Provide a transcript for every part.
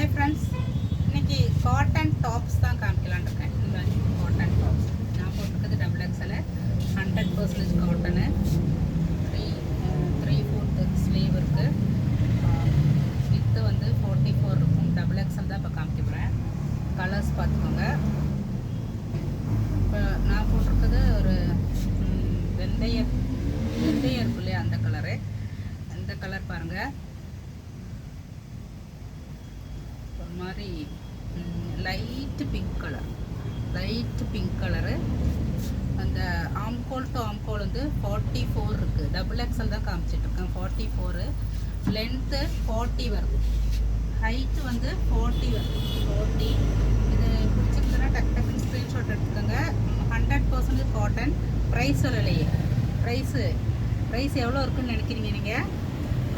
Hi friends, இன்னைக்கு cotton tops தான் காமிக்கலான்னு இருக்கேன். இந்த மாதிரி காட்டன் டாப்ஸ் நான் போட்டிருக்கிறது டபுள் எக்ஸல் 100% காட்டனு. 3/4 ஸ்லீவ் இருக்குது. வித்து வந்து 44 இருக்கும். டபுள் எக்ஸல் தான் இப்போ காமிக்க போகிறேன். கலர்ஸ் பார்த்துக்கோங்க. இப்போ நான் போட்டிருக்கிறது ஒரு வெந்தய இருக்கு இல்லையா, அந்த கலரு. இந்த கலர் பாருங்கள், ஒரு மாதிரி லைட் பிங்க் கலரு. அந்த ஆம்கோல் டு ஆம்கோல் வந்து 44 இருக்குது. டபுள் எக்ஸல் தான் காமிச்சிட்ருக்கேன். 44 லென்த்து 40 வருது. ஹைட்டு வந்து 40 வருது. 40 இது பிடிச்சிருக்குன்னா டக்குன்னு ஸ்க்ரீன்ஷாட் எடுத்துக்கோங்க. 100% காட்டன். ப்ரைஸ் சொல்லலையே. ப்ரைஸ் எவ்வளோ இருக்குன்னு நினைக்கிறீங்க நீங்கள்?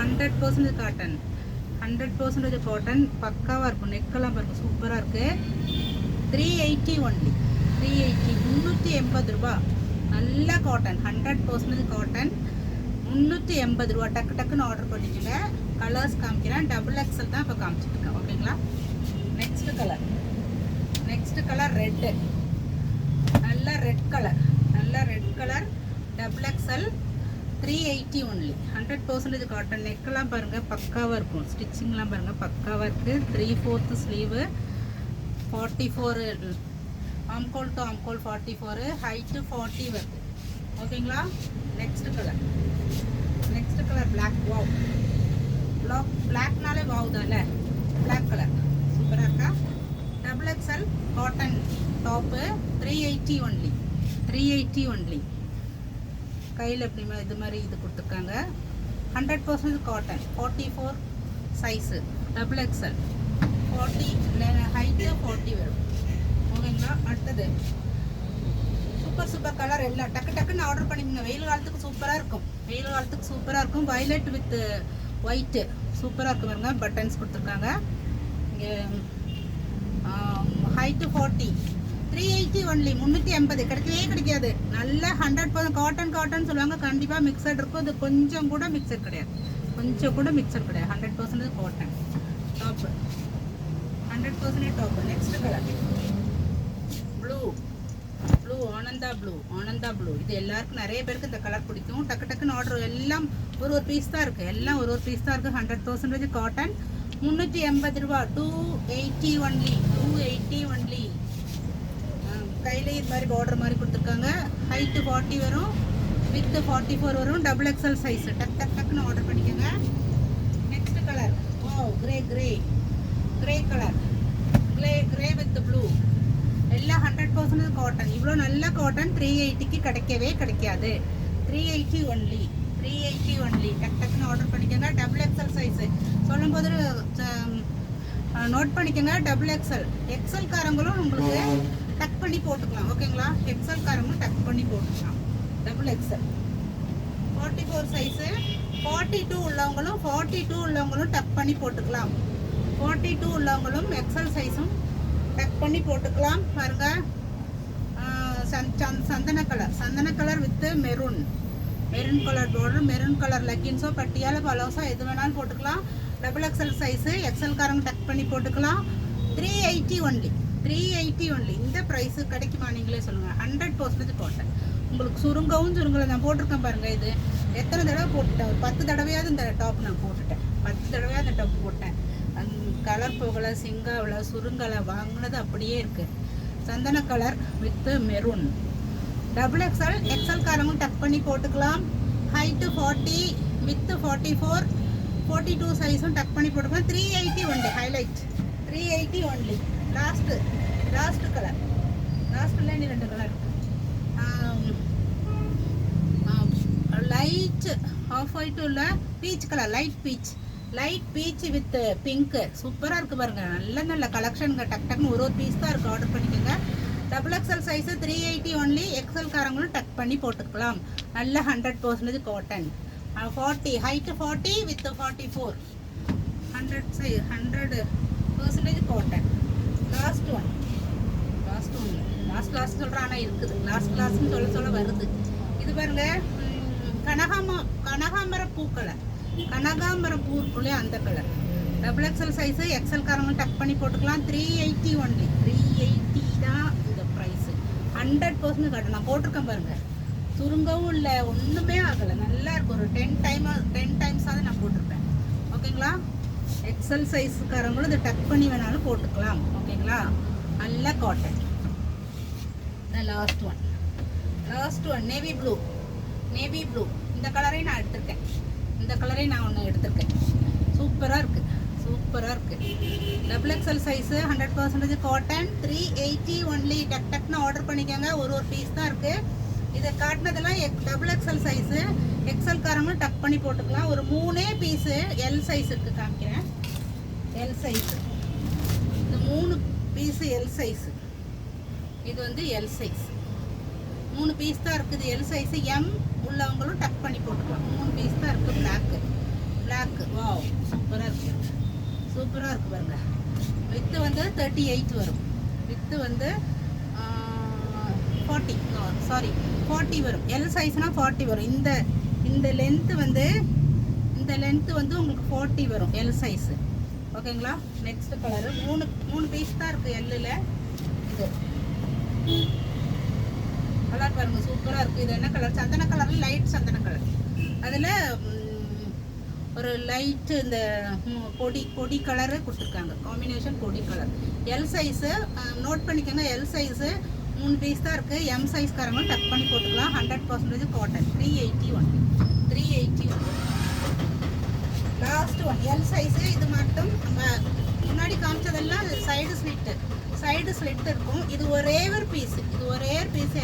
100% காட்டன். 100% காட்டன். பக்காவாக இருக்கும். நெக்கெல்லாம் பாருங்கள், சூப்பராக இருக்குது. 380 ஒன்லி. 380 ரூபா. நல்ல காட்டன். 100% காட்டன். 380 ரூபா. டக்குன்னு ஆர்டர் பண்ணிக்கோங்க. கலர்ஸ் காமிக்கிறேன். டபுள் எக்ஸல் தான் இப்போ காமிச்சிட்ருக்கேன். ஓகேங்களா? Next colour red. நல்ல red colour. Double XL 380 only. 100% cotton. நெக்கெல்லாம் பாருங்கள், பக்காவாக இருக்கும். ஸ்டிச்சிங்லாம் பாருங்கள், பக்காவாக இருக்குது. 3/4 ஸ்லீவு. 44 ஆம்கோல் டு ஆம்கோல் 44. ஹைட்டு 40 வருது. ஓகேங்களா? Next colour black. Wow, பிளாக்னாலே wow தானே. பிளாக் கலர் சூப்பராக இருக்கா? Double XL cotton top. 380 only. கையில் எப்படி இது மாதிரி இது கொடுத்துருக்காங்க. 100% cotton. 44 size. Double XL 40 height 40 வரும். ஓகேங்களா? அடுத்தது சூப்பர் கலர். எல்லாம் டக்குன்னு ஆர்டர் பண்ணிக்கோங்க. வெயில் காலத்துக்கு சூப்பராக இருக்கும். வயலட் வித் ஒயிட்டு சூப்பராக இருக்கும். பாருங்க, பட்டன்ஸ் கொடுத்துருக்காங்க. இங்கே ஹைட்டு 40. 380 ஒன்லி. 380 கிடைக்காது. நல்ல 100% காட்டன் சொல்லுவாங்க. கண்டிப்பாக மிக்சட் இருக்கும். இது கொஞ்சம் கூட மிக்சட் கிடையாது. 100% cotton top. 100% top. Next colour blue. Ananda blue. இது எல்லாருக்கும், நிறைய பேருக்கு இந்த கலர் பிடிக்கும். டக்குன்னு ஆர்டர். எல்லாம் ஒரு பீஸ் தான் இருக்குது. 100% காட்டன். 380 ரூபா. 280 ஒன்லி. கையிலே இது மாதிரி பார்டர் மாதிரி கொடுத்துருக்காங்க. ஹைட்டு 40 வரும். வித்து 44 வரும். Double XL size. டக்குன்னு ஆர்டர் பண்ணிக்கோங்க. Next colour wow, grey colour. Grey with blue. எல்லாம் 100% காட்டன். இவ்வளோ நல்ல காட்டன் 380க்கு கிடைக்காது. 380 ஒன்லி. டக்குன்னு ஆர்டர் பண்ணிக்கோங்க. டபுள் எக்ஸல் சைஸு சொல்லும் போது நோட் பண்ணிக்கோங்க. டபுள் எக்ஸல் காரங்களும் உங்களுக்கு டக் பண்ணி போட்டுக்கலாம். ஓகேங்களா? எக்ஸல் காரங்களும் டக் பண்ணி போட்டுக்கலாம். Double XL 44 size. 42 உள்ளவங்களும் டக் பண்ணி போட்டுக்கலாம். 42 உள்ளவங்களும் எக்ஸல் சைஸும் டக் பண்ணி போட்டுக்கலாம். பாருங்க, சந்தன colour with maroon colour border. Maroon colour லெக்கின்ஸோ பட்டியால பலோஸோ எது வேணாலும் போட்டுக்கலாம். Double XL size. எக்ஸல் காரங்க டக் பண்ணி போட்டுக்கலாம். 380 ஒன்லி. இந்த ப்ரைஸு கிடைக்குமா? நீங்களே சொல்லுங்கள். 100% காட்டன். உங்களுக்கு சுருங்கலை. நான் போட்டிருக்கேன் பாருங்கள். இது எத்தனை தடவை போட்டுட்டேன்? ஒரு 10 தடவையாவது இந்த டாப் நான் போட்டுட்டேன். 10 தடவையாக அந்த டாப் போட்டேன். கலர் போகலை, சிங்காவில் சுருங்கலை. வாங்கினது அப்படியே இருக்குது. சந்தன colour with maroon. Double XL காரங்களும் டக் பண்ணி போட்டுக்கலாம். Height 40 with 44. 42 சைஸும் டக் பண்ணி போட்டுக்கலாம். 380 only. Highlight 380 only. Last colour. லாஸ்ட்டில் இன்னும் 2 கலர் இருக்குது. லைட் ஆஃப் ஒயிட் உள்ள peach colour. Light beach with pink. சூப்பராக இருக்குது பாருங்கள். நல்ல கலெக்ஷனுங்க. டக்குன்னு ஒரு பீஸ் தான் இருக்குது. ஆர்டர் பண்ணிக்கோங்க. Double XL size. 380 only. XL காரங்களும் டக் பண்ணி போட்டுக்கலாம். நல்ல 100% cotton. 40 height 40 with 44. 100% cotton. Last one சொல்கிறேன். ஆனால் இருக்குது. லாஸ்ட்னு சொல்ல வருது. இது பாருங்க, கனகாம்பர பூ கலர். கனகாம்பரம் பூ இருக்குள்ளே அந்த colour. Double XL size XL காரங்க டக் பண்ணி போட்டுக்கலாம். 380 ஒன்லி. 380 தான் இந்த ப்ரைஸு. 100% காட்டன். நான் போட்டிருக்கேன் பாருங்கள், சுருங்கவும் இல்லை, ஒன்றுமே ஆகலை, நல்லா இருக்கும். ஒரு 10 டைம்ஸாவது நான் போட்டிருப்பேன். ஓகேங்களா? எக்ஸல் சைஸுக்காரங்களும் இதை டக் பண்ணி வேணாலும் போட்டுக்கலாம். ஓகேங்களா? நல்ல cotton. Last one navy blue. இந்த கலரையும் நான் எடுத்திருக்கேன். ஒன்று எடுத்திருக்கேன். சூப்பராக இருக்குது. Double XL size 100% cotton. 380 only. டக்னு ஆர்டர் பண்ணிக்கோங்க. ஒரு பீஸ் தான் இருக்குது. இதை காட்டினதெல்லாம் டபுள் எக்ஸல் சைஸு. எக்ஸல் காரங்களும் டக் பண்ணி போட்டுக்கலாம். ஒரு 3 பீஸு எல் சைஸ் இருக்குது, காமிக்கிறேன். எல் சைஸு, இந்த 3 பீஸு எல் சைஸு. இது வந்து எல் சைஸ். 3 பீஸ் தான் இருக்குது எல் சைஸு. எம் உள்ளவங்களும் டக் பண்ணி போட்டுக்கலாம். 3 பீஸ் தான் இருக்குது. பிளாக்கு. வாவ், சூப்பராக இருக்குது பாருங்க. வித்து வந்து 38 வரும். வித்து வந்து 40 வரும். எல் சைஸ்னால் 40 வரும். இந்த லென்த்து வந்து உங்களுக்கு 40 வரும் எல் சைஸு. ஓகேங்களா? Next colour. 3 பீஸ் தான் இருக்குது எல்லில். இது கலர் பாருங்கள், சூப்பராக இருக்குது. இது என்ன கலர்? சந்தன கலரில் லைட் சந்தன கலர். அதில் ஒரு லைட்டு இந்த பொடி கலரு கொடுத்துருக்காங்க. காம்பினேஷன் பொடி கலர். எல் சைஸு நோட் பண்ணிக்கோங்க. எல் சைஸு 3 பீஸ் தான் இருக்குது. எம் சைஸ்காரங்க டக் பண்ணி போட்டுக்கலாம். 100% cotton. 380 last one L size. இது மட்டும் நம்ம முன்னாடி காமிச்சதெல்லாம் சைடு ஸ்லிட் இருக்கும். இது ஒரே ஒரு piece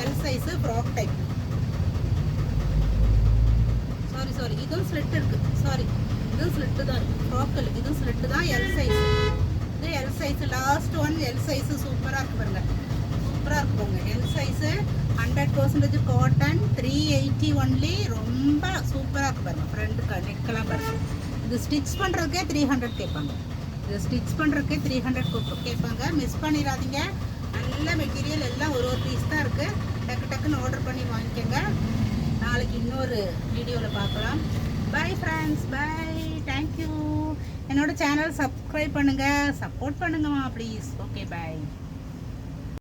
L size. Frock type. Sorry இதுவும் ஸ்லிட் இருக்குது. இதுவும் ஸ்லிட்டு தான் இருக்குது. ஃப்ராக்கில் இதுவும் ஸ்லிட்டு தான். L size. இது L size. Last one L size. சூப்பராக இருக்குது பாருங்க. L size 100% cotton. 380 ஒன்லி. ரொம்ப சூப்பராக இருக்குது பாருங்க. ஃப்ரெண்டு நெக்கெல்லாம் பாருங்க. இது ஸ்டிச் பண்ணுறதுக்கே 300 கேட்பாங்க. மிஸ் பண்ணிடாதீங்க. நல்ல மெட்டீரியல். எல்லாம் ஒரு பீஸ் தான் இருக்குது. டக்குன்னு ஆர்டர் பண்ணி வாங்கிக்கோங்க. நாளைக்கு இன்னொரு வீடியோவில் பார்க்கலாம். Bye friends, bye. தேங்க்யூ. என்னோட சேனல் சப்ஸ்கிரைப் பண்ணுங்கள், சப்போர்ட் பண்ணுங்கம்மா ப்ளீஸ். Okay, by.